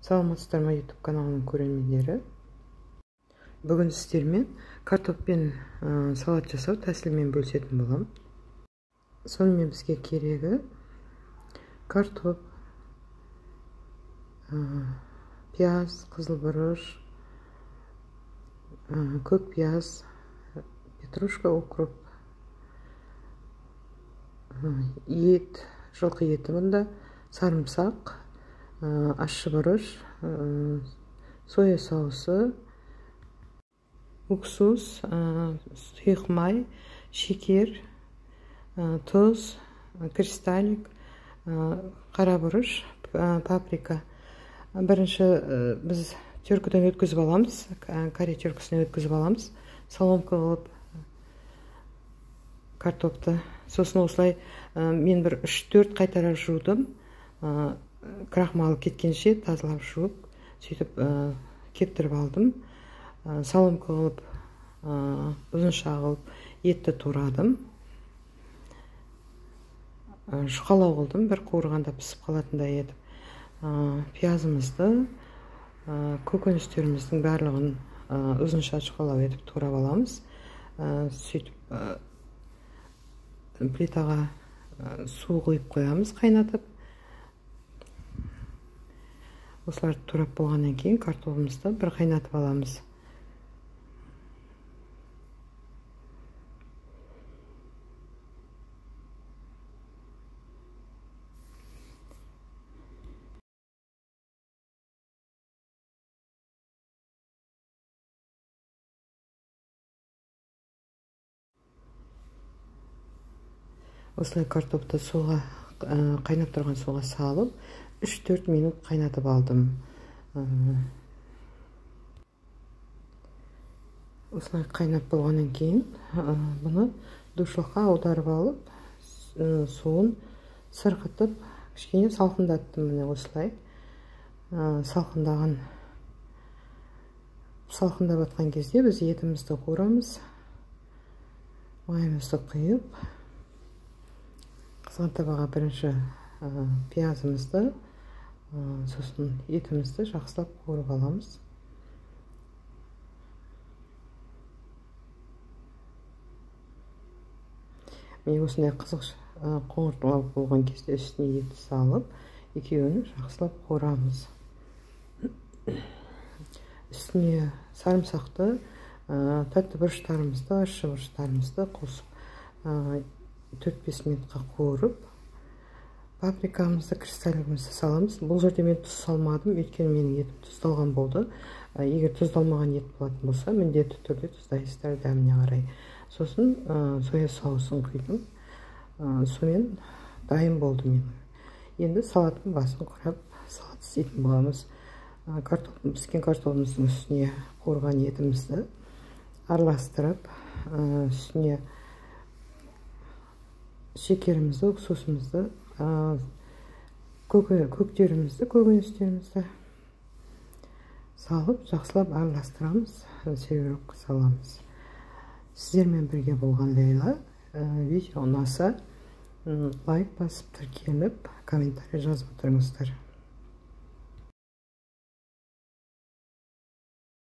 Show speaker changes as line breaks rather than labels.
Саламатсыздар ма, YouTube каналының көрермендері. Бүгін сіздермен картоппен салат жасау тәсілімен бөлісетін боламын. Сонымен бізге керегі картоп, пияз, қызыл бұрыш, көк пияз, петрушка, укроп, ет, жылқы еті мұнда, сарымсақ, ащы бұрыш, соя соусы, уксус, сұйық май, шекер, тұз, кристаллик, қара бұрыш, паприка. Бірінші біз теркіден өткізіп аламыз, карри теркісінен өткізіп аламыз, соломка қылып картопты. Сосын осылай мен бір 3-4 қайтара жудым, крахмалы кеткенше тазалап жуып, сөйтіп кептіріп алдым. Соломка қылып, ұзынша қылып етті турадым. Жұқалау қылдым, бір қуырғанда пісіп қалатындай етіп. Пиязымызды, көкөністеріміздің барлығын ұзынша жұқалау етіп турап аламыз. Сөйтіп плитаға су құйып қоямыз, қайнатып. Осыларды турап болғаннан кейін картопымызды бір қайнатып аламыз. Осылай картопты суға, қайнап тұрған суға салып, 3-4 минут қайнатып алдым. Осылай қайнап болғаннан кейін, бұны душылыққа аударып алып, суын сырғытып, кішкене салқындаттым. Міне осылай салқындап атқан кезде біз етімізді қуырамыз, майымызды құйып, қызған табаға бірінші пиязымызды, сосын етімізді жақсылап қуырып аламыз. Мен осындай қызық қоңыртылау болған кезде үстіне етті салып, екеуін жақсылап қуырамыз. Үстіне сарымсақты, тәтті бұрыштарымызды, ащы бұрыштарымызды қосып 4-5 минутқа қуырып, паприкамызды, кристаллигімізді саламыз. Бұл жерде мен тұз салмадым, өйткені менің етім тұздалған болды. Егер тұздалмаған ет болатын болса, міндетті түрде тұздайсыздар дәміне қарай. Сосын соя соусын құйдым. Сонымен дайын болды мен. Енді салаттың басын құрап, салат істейтін боламыз. Піскен картопымыздың үстіне қуырған етімізді араластырып, үстіне шекерімізді, уксусымызды, көкөністерімізді салып, жақсылап араластырамыз, сервировка саламыз. Сіздермен бірге болған Лейла. Видео ұнаса, лайк басып, тіркеліп, комментарий жазып отырыңыздар.